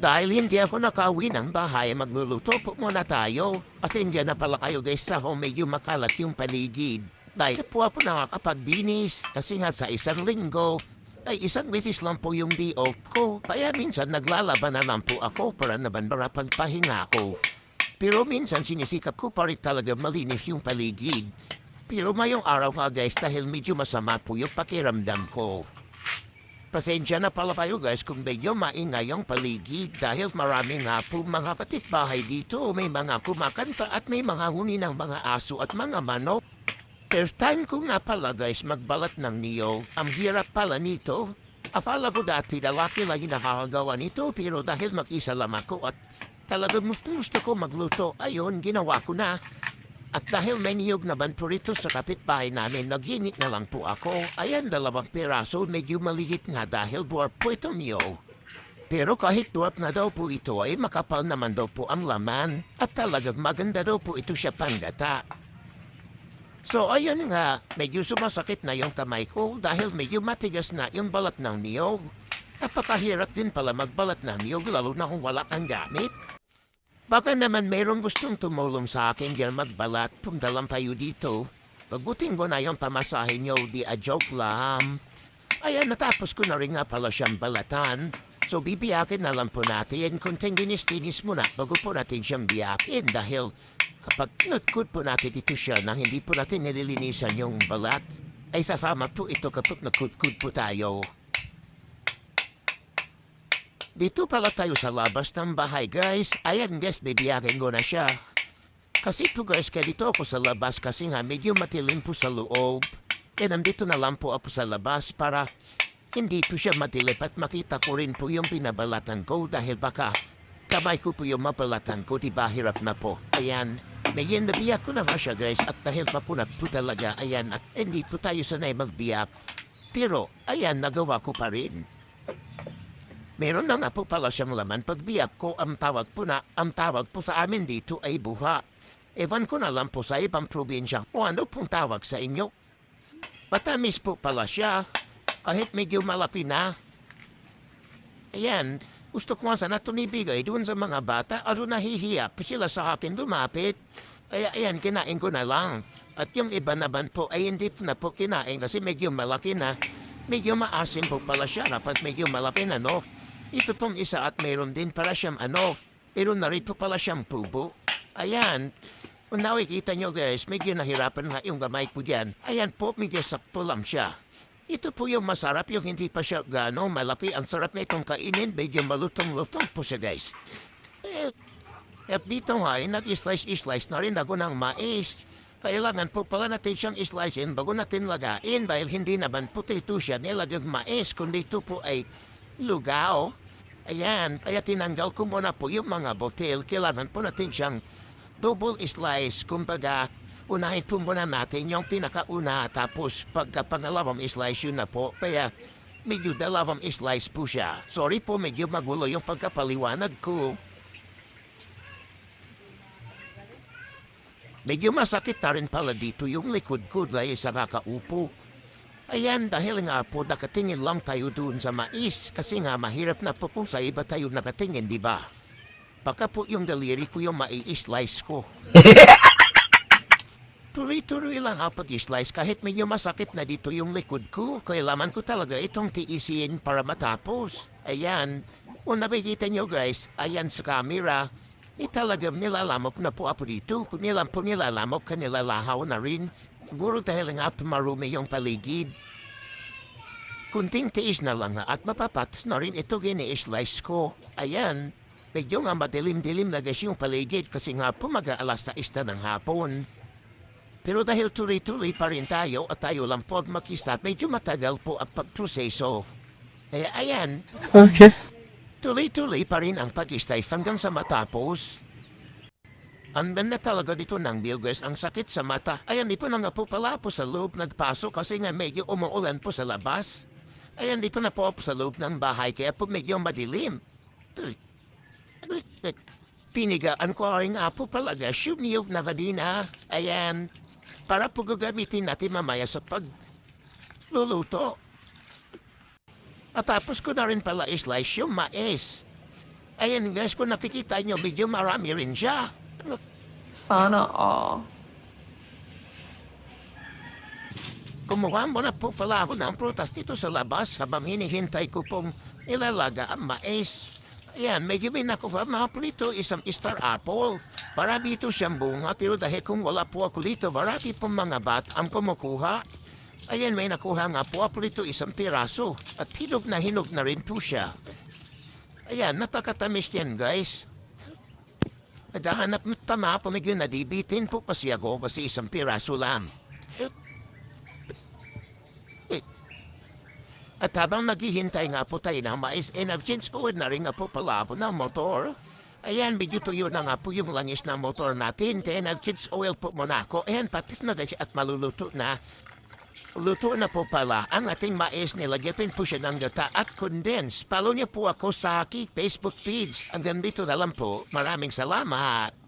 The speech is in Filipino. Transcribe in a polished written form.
Dahil hindi ako nakauwi ng bahay, magluluto po muna tayo. At hindi na pala kayo guys sa home, medyo makalat yung paligid. Dahil po ako nakakapagdinis kasi nga sa isang linggo ay isang beses lang po yung day off ko. Kaya minsan naglalaban na lang po ako para naman para pagpahinga ko. Pero minsan sinisikap ko pa rin talaga malinis yung paligid. Pero mayong araw nga guys dahil medyo masama po yung pakiramdam ko. Pasensya na pala kayo guys kung medyo maingay ang paligid dahil marami nga po mga kapitbahay dito. May mga kumakanta at may mga huni ng mga aso at mga manok. First time ko nga pala guys magbalat ng niyog. Ang hirap pala nito. Akala ko dati lalaki lang nakakagawa nito pero dahil mag-isa lang ako at talagang gusto ko magluto. Ayun, ginawa ko na. At dahil may niyog naman po rito sa kapitbahay namin, naghingi na lang po ako. Ayan, 2 piraso, medyo maliit nga dahil buwar po itong niyog. Pero kahit duwap na daw po ito ay makapal naman daw po ang laman. At talagang maganda daw po ito siya panggata. So ayun nga, medyo sumasakit na yung kamay ko dahil medyo matigas na yung balat ng niyog. Napakahirap din pala magbalat ng niyog lalo na kung wala kang gamit. Baka naman mayroong gustong tumulong sa akin dyan magbalat, punta lang tayo dito. Pagbutin ko na yung pamasahin nyo, di a joke lang. Ayan, natapos ko na rin nga pala siyang balatan. So bibiyakin na lang po natin, kunting dinis-dinis muna bago po natin siyang biyakin dahil kapag kinutkot po natin ito siya na hindi po natin nililinisan yung balat, ay sasama po ito kapag nakutkot po tayo. Dito pala tayo sa labas ng bahay guys. Ayan guys, bibiyakin ko na siya. Kasi po guys, kaya dito ako sa labas kasi nga medyo matilim po sa loob. Kaya nandito na lang po ako sa labas para hindi po siya matilip at makita ko rin po yung pinabalatan ko dahil baka kamay ko po yung mabalatan ko, diba hirap na po. Ayan, medyo nabiyak ko na nga siya guys at dahil mapunat po talaga, ayan, at hindi po tayo sanay magbiyak. Pero, ayan, nagawa ko pa rin. Meron na nga po pala siyang laman pagbiyak ko ang tawag po sa amin dito ay buha. Ewan ko na lang po sa ibang probinsya o ano pong tawag sa inyo. Matamis po pala siya kahit medyo malapi na. Ayan, gusto ko nga sana tunibigay doon sa mga bata aro nahihiya pa sila sa akin lumapit. Kaya ayan, kinain ko na lang. At yung iba naman po ay hindi na po kinain kasi medyo malaki na. Medyo maasim po pala siya kapag medyo malaki na no. Ito pong isa at mayroon din para siyang mayroon na rin po pala siyang pubo. Ayan, kung nakikita nyo guys, medyo nahirapan nga yung gamay ko dyan. Ayan po, medyo sakto lang siya. Ito po yung masarap, yung hindi pa siya gano'ng malapi. Ang sarap na itong kainin, medyo malutong-lutong po siya guys. At dito nga, nag-slice na rin ako ng mais. Kailangan po pala natin siyang islicein bago natin lagain dahil hindi naman potato siya nilagag mais kundi ito po ay lugaw. Ayan, kaya tinanggal ko muna po yung mga botil. Kailangan po natin siyang double slice. Kumbaga, unahin po muna natin yung pinakauna tapos pagkapangalawang slice yun na po. Kaya medyo 2 slice po siya. Sorry po, medyo magulo yung pagkapaliwanag ko. Medyo masakit na rin pala dito yung likod ko dahil sa kakaupo. Ayan, dahil nga po nakatingin lang tayo doon sa mais kasi nga mahirap na po kung sa iba tayo nakatingin, di ba? Baka po yung daliri ko yung mai-slice ko. Tuloy-tuloy lang ako pag-slice kahit medyo masakit na dito yung likod ko. Kailangan ko talaga itong tiisin para matapos. Ayan, kung nakikita nyo guys, ayan sa camera, talagang nilalamok na po ako dito. Kung nilalamok ka nilalahaw na rin. Siguro dahil nga marumi yung paligid. Kunting tiis na lang at mapapatos na rin ito gini-slice ko. Ayan, medyo nga madilim-dilim na guys yung paligid kasi nga po mag-aalas na ng hapon. Pero dahil tuloy-tuloy pa rin tayo at tayo lang po mag-start, medyo matagal po ang pag-proseso. Kaya ayan, Okay. tuloy-tuloy pa rin ang pag-slice hanggang sa matapos. Andan na talaga dito ng biyogers ang sakit sa mata. Ayan, di po na nga po pala po sa loob nagpasok kasi nga medyo umuulan po sa labas. Ayan, di po na po sa loob ng bahay kaya po medyo madilim. Pinigaan ko rin nga po palaga yung niyog na vadina. Ayan, para po gagamitin natin mamaya sa pagluluto. At tapos ko na rin pala slice yung mais. Ayan guys, kung nakikita nyo, medyo marami rin siya. Sana all. Kumuha mo na po pala ako ng prutas dito sa labas habang hinihintay ko pong ilalaga ang mais. Ayan, may gawin ako pa mga prito isang star apple. Marami ito siyang bunga pero dahil kung wala po ako dito, marami pong mga bat ang kumukuha. Ayan, may nakuha nga po ako dito isang piraso at hinog na rin po siya. Ayan, napakatamis yan guys. Nadahanap pa mga pamigyo na dibitin po kasi ako kasi isang piraso lang. At habang naghihintay nga po tayo ng mais, nag-change forward na rin nga po pala po ng motor. Ayan, medyo tuyo na nga po yung langis ng motor natin. Kaya nag-change oil po muna ako. Ayan, patis na guys at maluluto na. Luto na po pala ang ating mais. Nilagyan po siya ng gata at condense. Follow niyo po ako sa aking Facebook page. Hanggang dito na lang po. Maraming salamat.